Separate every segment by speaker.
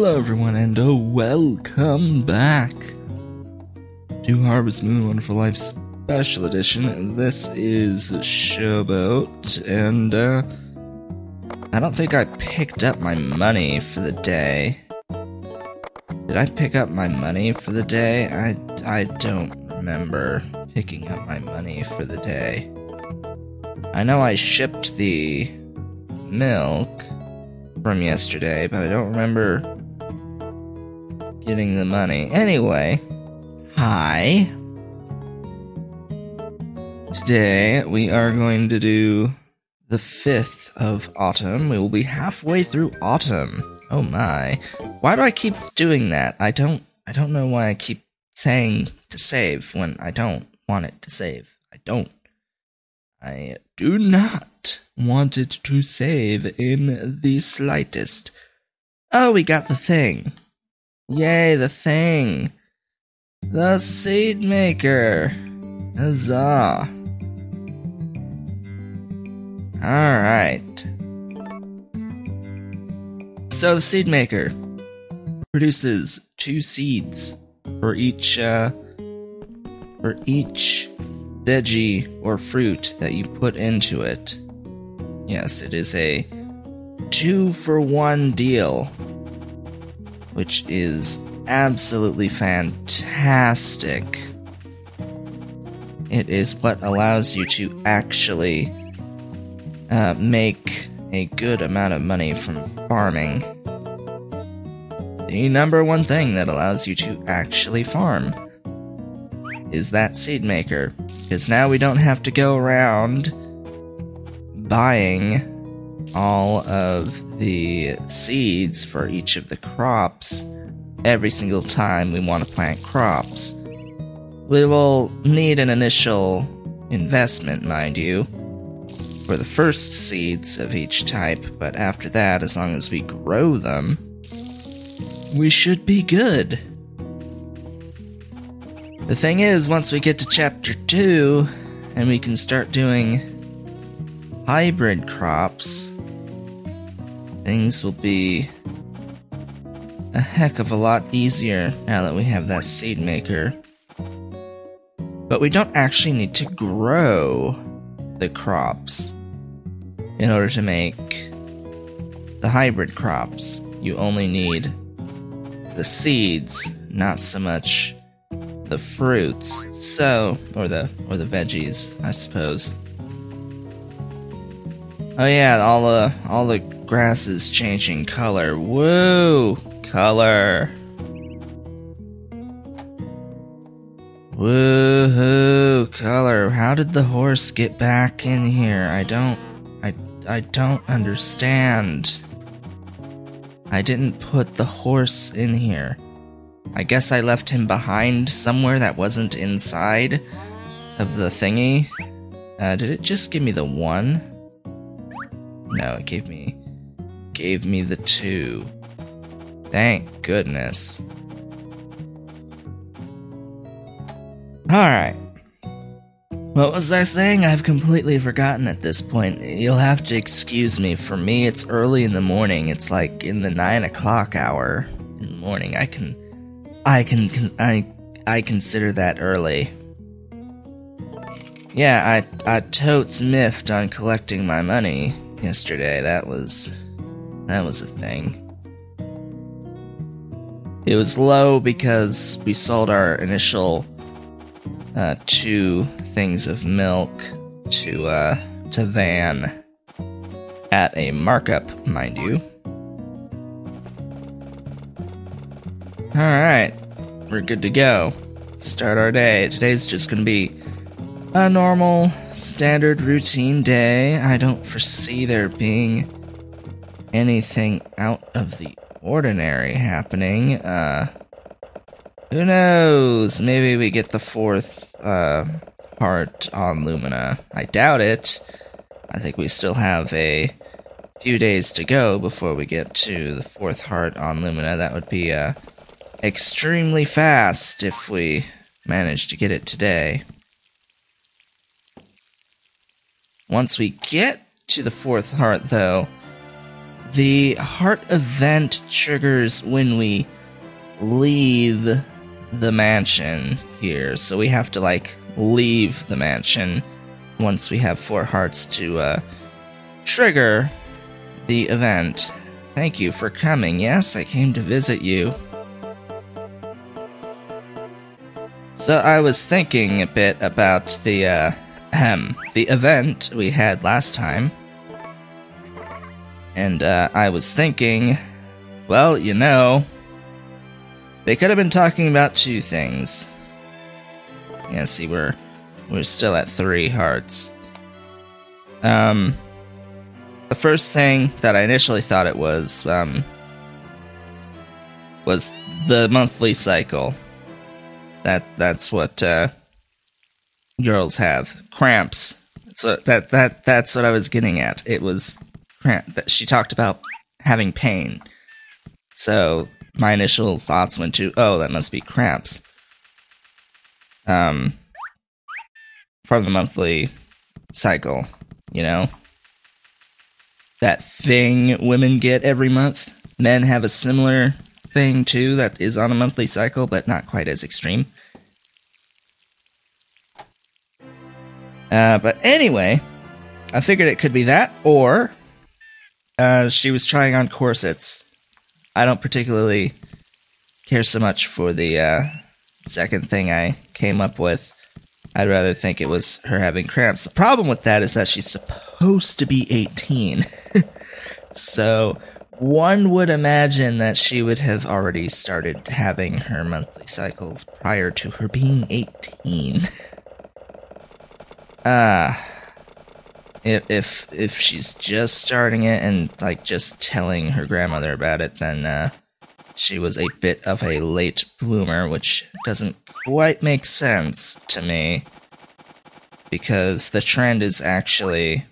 Speaker 1: Hello everyone and welcome back to Harvest Moon Wonderful Life Special Edition. This is Showboat, and I don't think I picked up my money for the day. Did I pick up my money for the day? I don't remember picking up my money for the day. I know I shipped the milk from yesterday, but I don't remember getting the money. Anyway, hi. Today we are going to do the 5th of autumn. We will be halfway through autumn. Oh my. Why do I keep doing that? I don't know why I keep saying to save when I don't want it to save. I do not want it to save in the slightest. Oh, we got the thing. Yay, the thing. The seed maker. Huzzah. Alright. So the seed maker produces 2 seeds for each veggie or fruit that you put into it. Yes, it is a 2-for-1 deal, which is absolutely fantastic. It is what allows you to actually make a good amount of money from farming. The number one thing that allows you to actually farm is that seed maker, because now we don't have to go around buying all of the seeds for each of the crops every single time we want to plant crops. We will need an initial investment, mind you, for the first seeds of each type, but after that, as long as we grow them, we should be good. The thing is, once we get to Chapter 2, and we can start doing hybrid crops, things will be a heck of a lot easier now that we have that seed maker. But we don't actually need to grow the crops in order to make the hybrid crops. You only need the seeds, not so much the fruits, or the veggies, I suppose. Oh yeah, all the grass is changing color. Woo! Color. Woohoo! Color. How did the horse get back in here? I don't understand. I didn't put the horse in here. I guess I left him behind somewhere that wasn't inside of the thingy. Did it just give me the 1? No, it gave me the 2. Thank goodness. Alright. What was I saying? I've completely forgotten at this point. You'll have to excuse me. For me, it's early in the morning. It's like in the 9 o'clock hour in the morning. I consider that early. Yeah, I totes miffed on collecting my money yesterday. That was a thing. It was low because we sold our initial 2 things of milk to Van at a markup, mind you. Alright, we're good to go. Start our day. Today's just gonna be a normal, standard routine day. I don't foresee there being anything out of the ordinary happening. Who knows? Maybe we get the 4th heart on Lumina. I doubt it. I think we still have a few days to go before we get to the 4th heart on Lumina. That would be extremely fast if we manage to get it today. Once we get to the 4th heart, though, the heart event triggers when we leave the mansion here, so we have to, like, leave the mansion once we have 4 hearts to, trigger the event. Thank you for coming. Yes, I came to visit you. So I was thinking a bit about the event we had last time. And, I was thinking, well, you know, they could have been talking about 2 things. Yeah, see, we're still at 3 hearts. The first thing that I initially thought it was the monthly cycle. That's what girls have. Cramps. That's what I was getting at. It was that she talked about having pain. So my initial thoughts went to, oh, that must be cramps. From the monthly cycle, you know? That thing women get every month. Men have a similar thing too that is on a monthly cycle, but not quite as extreme. But anyway, I figured it could be that, or she was trying on corsets. I don't particularly care so much for the second thing I came up with. I'd rather think it was her having cramps. The problem with that is that she's supposed to be 18. So one would imagine that she would have already started having her monthly cycles prior to her being 18. If she's just starting it and, like, just telling her grandmother about it, then she was a bit of a late bloomer, which doesn't quite make sense to me, because the trend is actually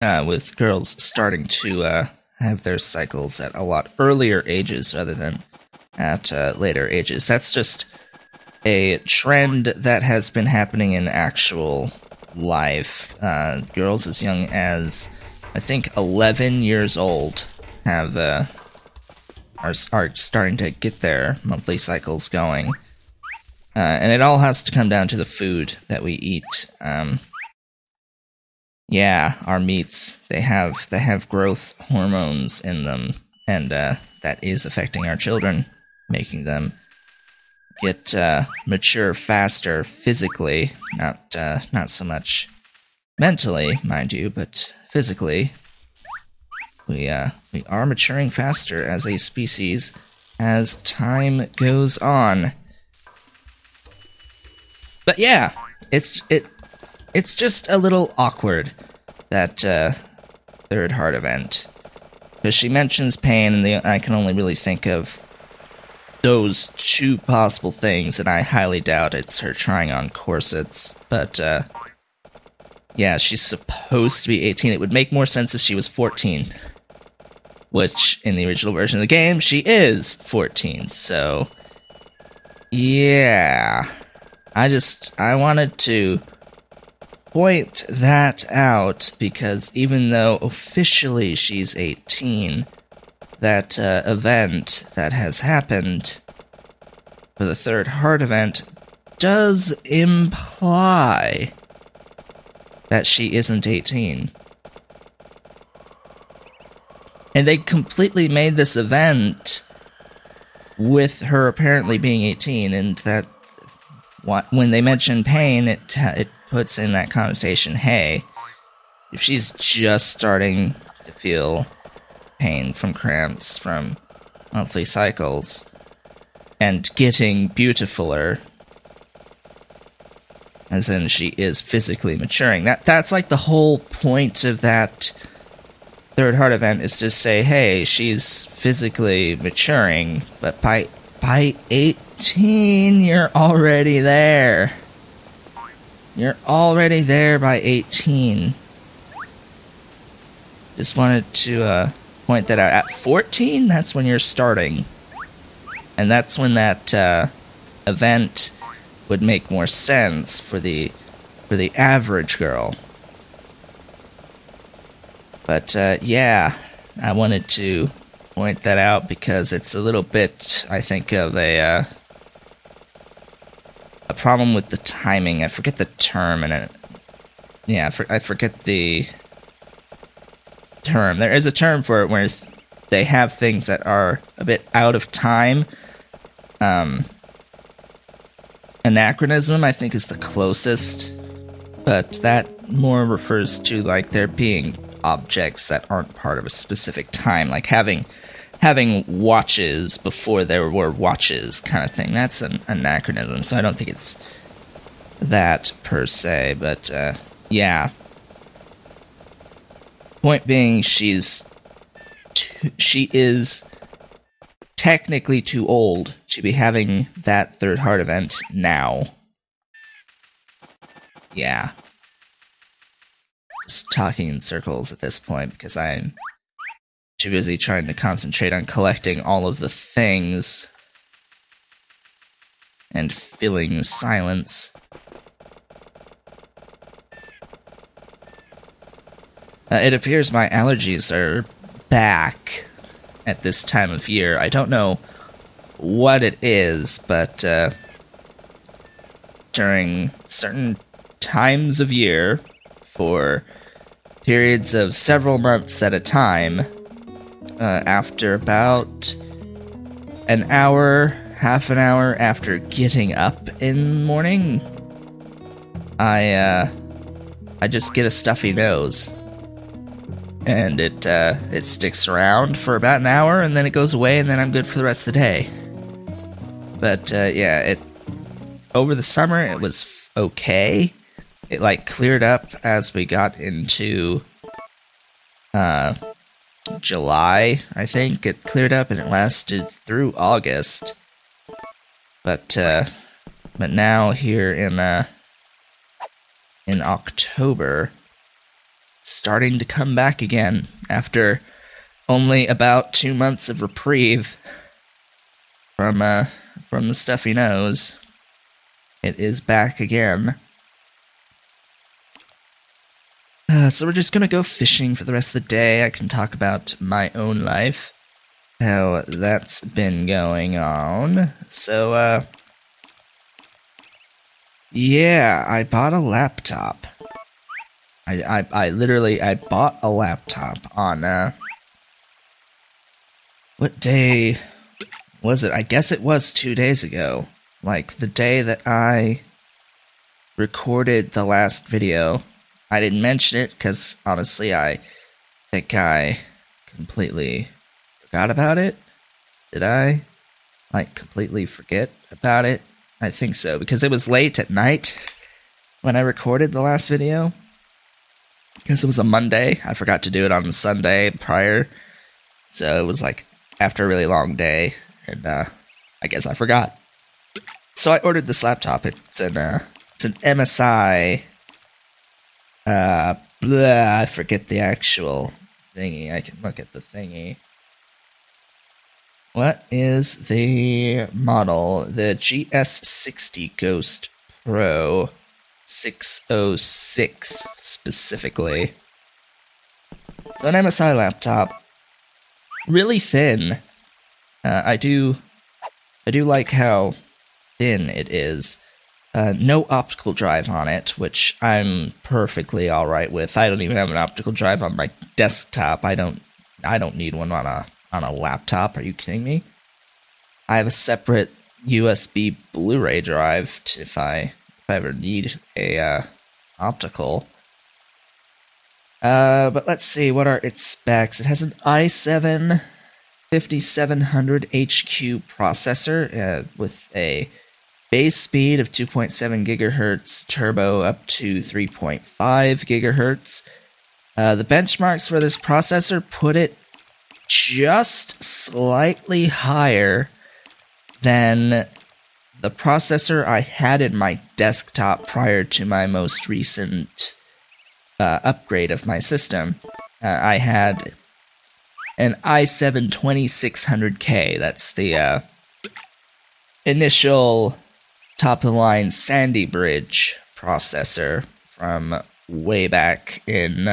Speaker 1: with girls starting to have their cycles at a lot earlier ages rather than at later ages. That's just a trend that has been happening in actual life. Girls as young as, I think, 11 years old have are starting to get their monthly cycles going. And it all has to come down to the food that we eat. Yeah, our meats, they have growth hormones in them, and that is affecting our children, making them get mature faster physically, not so much mentally, mind you, but physically. We are maturing faster as a species as time goes on. But yeah, it's just a little awkward, that third heart event, because she mentions pain, and I can only really think of those 2 possible things, and I highly doubt it's her trying on corsets. But yeah, she's supposed to be 18. It would make more sense if she was 14, which in the original version of the game she is 14. So yeah, I wanted to point that out, because even though officially she's 18, that event that has happened for the third heart event does imply that she isn't 18. And they completely made this event with her apparently being 18, and that when they mention pain, it puts in that connotation, hey, if she's just starting to feel pain from cramps, from monthly cycles, and getting beautifuler, as in she is physically maturing, that's like the whole point of that third heart event, is to say, hey, she's physically maturing, but by 18, you're already there. You're already there by 18. Just wanted to point that out. At 14, that's when you're starting. And that's when that event would make more sense for the average girl. But yeah, I wanted to point that out because it's a little bit, I think, of a problem with the timing. I forget the term, and I forget the term. There is a term for it where they have things that are a bit out of time. Anachronism, I think, is the closest, but that more refers to like there being objects that aren't part of a specific time, like having watches before there were watches, kind of thing. That's an anachronism, so I don't think it's that per se, but yeah. Point being, she is technically too old to be having that third heart event now. Yeah. Just talking in circles at this point because I'm too busy trying to concentrate on collecting all of the things and filling silence. It appears my allergies are back at this time of year. I don't know what it is, but during certain times of year, for periods of several months at a time, after about an hour, half an hour after getting up in the morning, I just get a stuffy nose. And it sticks around for about an hour, and then it goes away, and then I'm good for the rest of the day. But yeah, over the summer it was okay. It like cleared up as we got into July. I think it cleared up, and it lasted through August. But now here in October, starting to come back again after only about 2 months of reprieve from the stuffy nose. It is back again. So we're just gonna go fishing for the rest of the day. I can talk about my own life, how that's been going on. So yeah, I bought a laptop. I literally bought a laptop on, what day was it? I guess it was 2 days ago. Like, the day that I recorded the last video. I didn't mention it, because, honestly, I think I completely forgot about it. Did I? Like, completely forget about it? I think so, because it was late at night when I recorded the last video. Because it was a Monday. I forgot to do it on the Sunday prior. So it was like after a really long day. And I guess I forgot. So I ordered this laptop. It's an MSI. I forget the actual thingy. I can look at the thingy. What is the model? The GS60 Ghost Pro 606 specifically. So an MSI laptop, really thin. I do like how thin it is. No optical drive on it, which I'm perfectly alright with. I don't even have an optical drive on my desktop. I don't need one on a laptop. Are you kidding me? I have a separate USB Blu-ray drive if I ever need a optical. But let's see, what are its specs? It has an i7 5700 HQ processor with a base speed of 2.7 gigahertz, turbo up to 3.5 gigahertz. The benchmarks for this processor put it just slightly higher than the processor I had in my desktop prior to my most recent upgrade of my system. I had an i7 2600K. That's the initial top-of-the-line Sandy Bridge processor from way back in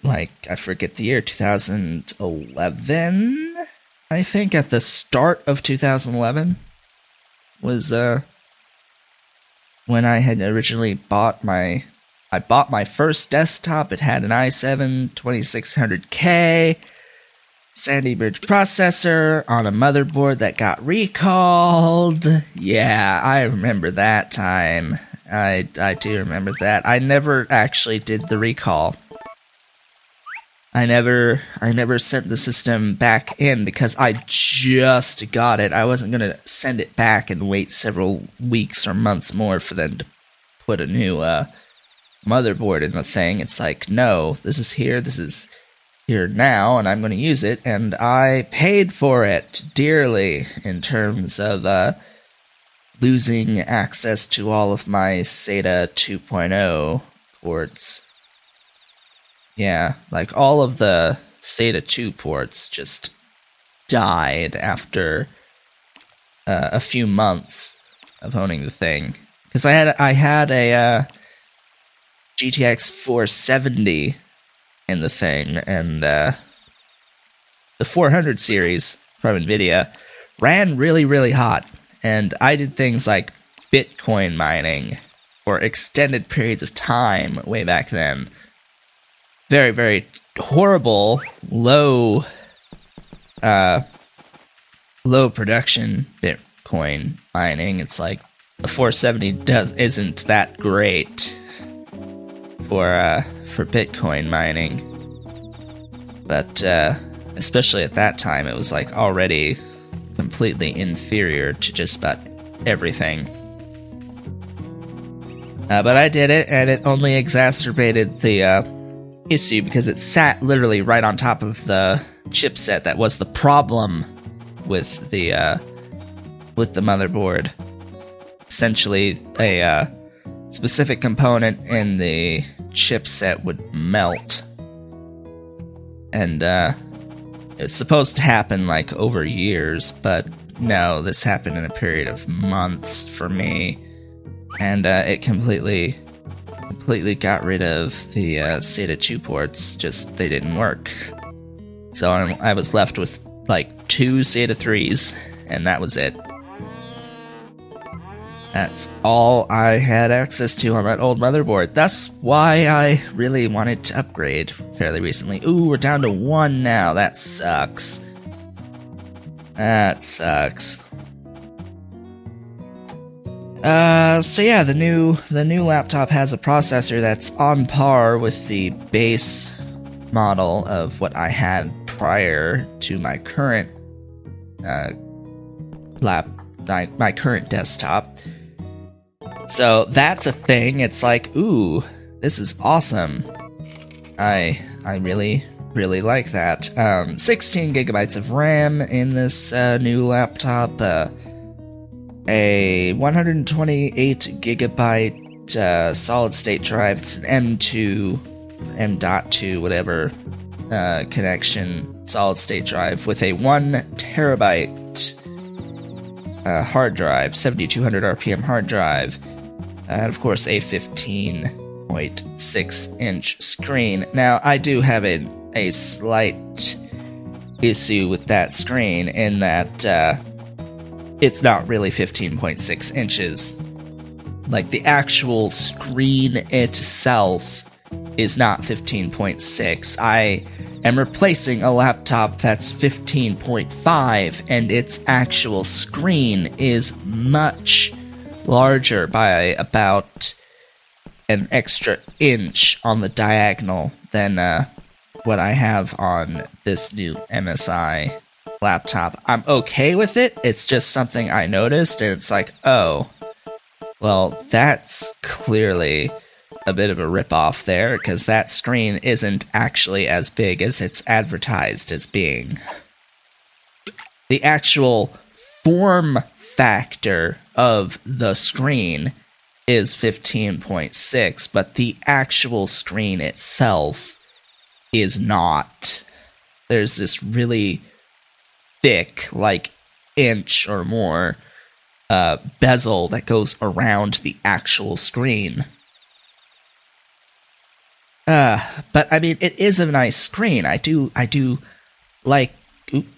Speaker 1: like, I forget the year, 2011, I think, at the start of 2011 was, when I had originally bought my first desktop. It had an i7 2600K Sandy Bridge processor on a motherboard that got recalled. Yeah, I remember that time. I do remember that. I never actually did the recall. I never sent the system back in because I just got it. I wasn't gonna send it back and wait several weeks or months more for them to put a new motherboard in the thing. It's like, no, this is here now, and I'm going to use it, and I paid for it dearly in terms of losing access to all of my SATA 2.0 ports. Yeah, like all of the SATA 2 ports just died after a few months of owning the thing. Because I had a GTX 470 in the thing, and the 400 series from NVIDIA ran really, really hot, and I did things like Bitcoin mining for extended periods of time way back then. Very, very horrible, low production Bitcoin mining. It's like the 470 isn't that great for Bitcoin mining, but especially at that time, it was like already completely inferior to just about everything. But I did it, and it only exacerbated the issue because it sat literally right on top of the chipset that was the problem with the motherboard. Essentially, a specific component in the chipset would melt, and it's supposed to happen like over years, but no, this happened in a period of months for me, and it completely got rid of the SATA 2 ports. Just they didn't work, so I was left with like 2 SATA 3s, and that was it. That's all I had access to on that old motherboard. That's why I really wanted to upgrade fairly recently. Ooh, we're down to 1 now. That sucks. That sucks. So yeah, the new laptop has a processor that's on par with the base model of what I had prior to my current my current desktop. So that's a thing. It's like, ooh, this is awesome. I really, really like that. 16 gigabytes of RAM in this new laptop. A 128 gigabyte solid state drive. It's an M.2, whatever connection solid state drive with a 1 terabyte hard drive, 7200 RPM hard drive. And of course, a 15.6 inch screen. Now, I do have a slight issue with that screen in that it's not really 15.6 inches. Like, the actual screen itself is not 15.6. I am replacing a laptop that's 15.5, and its actual screen is much larger by about an extra inch on the diagonal than what I have on this new MSI laptop. I'm okay with it, it's just something I noticed, and it's like, oh, well, that's clearly a bit of a ripoff there, because that screen isn't actually as big as it's advertised as being. The actual form factor of the screen is 15.6, but the actual screen itself is not. There's this really thick, like inch or more, bezel that goes around the actual screen. But I mean, it is a nice screen. I do like,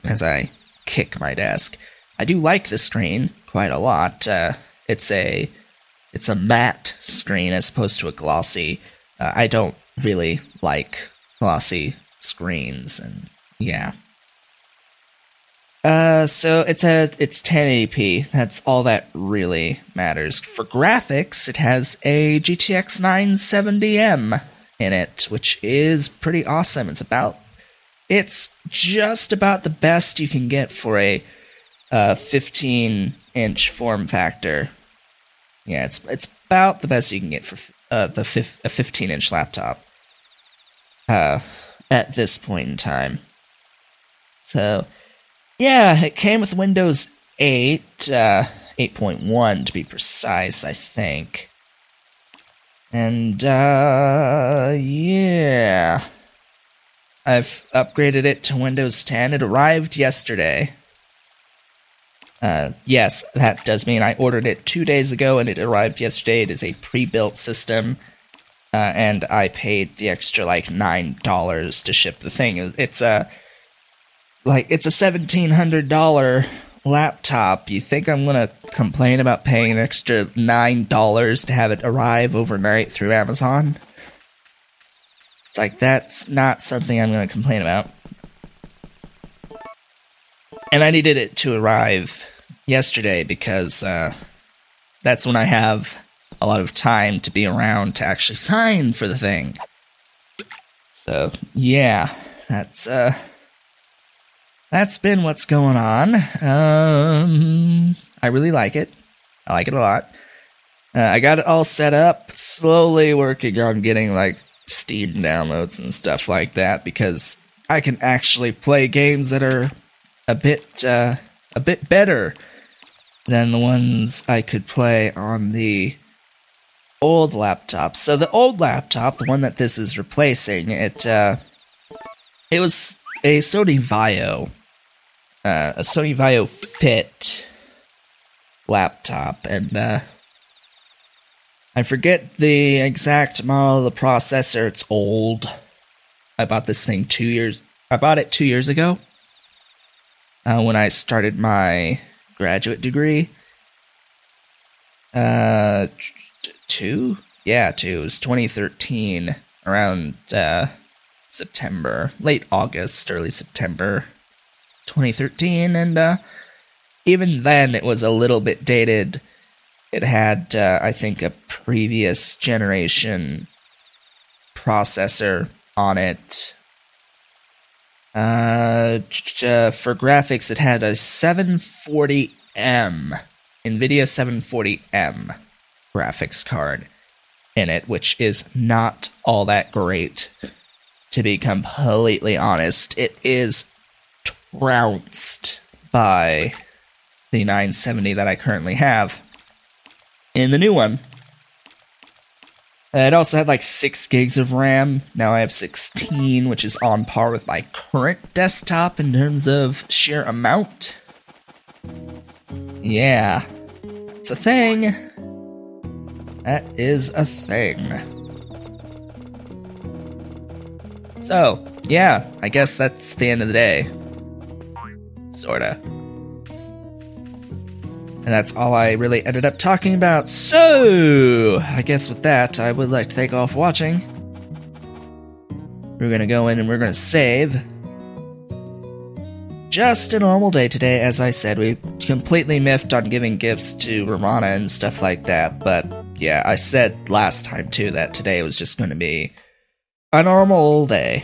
Speaker 1: as I kick my desk, I do like the screen quite a lot. It's a matte screen as opposed to a glossy. I don't really like glossy screens, and yeah. So it's 1080p. That's all that really matters. For graphics, it has a GTX 970M in it, which is pretty awesome. It's just about the best you can get for a 15-inch form factor. Yeah, it's about the best you can get for a 15-inch laptop at this point in time. So, yeah, it came with Windows 8, 8.1 to be precise, I think. And, yeah. I've upgraded it to Windows 10. It arrived yesterday. Yes, that does mean I ordered it 2 days ago and it arrived yesterday. It is a pre-built system, and I paid the extra, like, $9 to ship the thing. It's a $1,700 laptop. You think I'm gonna complain about paying an extra $9 to have it arrive overnight through Amazon? It's like, that's not something I'm gonna complain about. And I needed it to arrive yesterday because that's when I have a lot of time to be around to actually sign for the thing. So, yeah, that's been what's going on. I really like it. I like it a lot. I got it all set up, slowly working on getting, like, Steam downloads and stuff like that, because I can actually play games that are a bit better than the ones I could play on the old laptop. So the old laptop, the one that this is replacing, it was a Sony Vaio Fit laptop, and I forget the exact model of the processor. It's old. I bought this thing 2 years. I bought it 2 years ago, when I started my graduate degree. 2? Yeah, 2. It was 2013, around September, late August, early September 2013, and even then it was a little bit dated. It had, I think, a previous generation processor on it. For graphics, it had a 740M, NVIDIA 740M graphics card in it, which is not all that great, to be completely honest. It is trounced by the 970 that I currently have in the new one. It also had like 6 gigs of RAM. Now I have 16, which is on par with my current desktop in terms of sheer amount. Yeah, it's a thing. That is a thing. So, yeah, I guess that's the end of the day. Sorta. And that's all I really ended up talking about. So, I guess with that, I would like to thank you all for watching. We're gonna go in and we're gonna save. Just a normal day today, as I said. We completely miffed on giving gifts to Ramana and stuff like that, but yeah, I said last time too that today was just gonna be a normal day.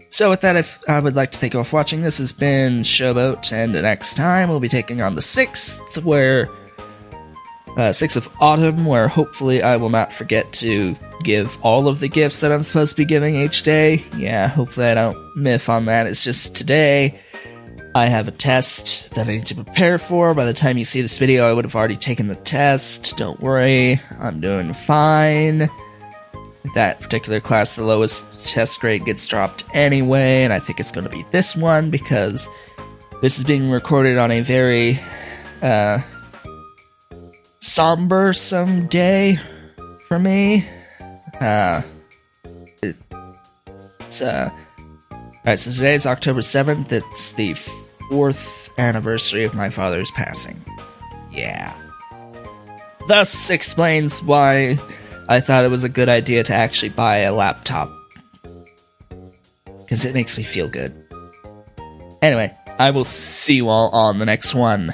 Speaker 1: So with that, I would like to thank you all for watching. This has been Showboat, and next time we'll be taking on the 6th, where 6th of Autumn, where hopefully I will not forget to give all of the gifts that I'm supposed to be giving each day. Yeah, hopefully I don't miff on that. It's just today I have a test that I need to prepare for. By the time you see this video, I would have already taken the test. Don't worry, I'm doing fine. That particular class, the lowest test grade gets dropped anyway, and I think it's going to be this one, because this is being recorded on a very sombersome day for me. Alright, so today's October 7th. It's the 4th anniversary of my father's passing. Yeah. Thus explains why I thought it was a good idea to actually buy a laptop. Because it makes me feel good. Anyway, I will see you all on the next one.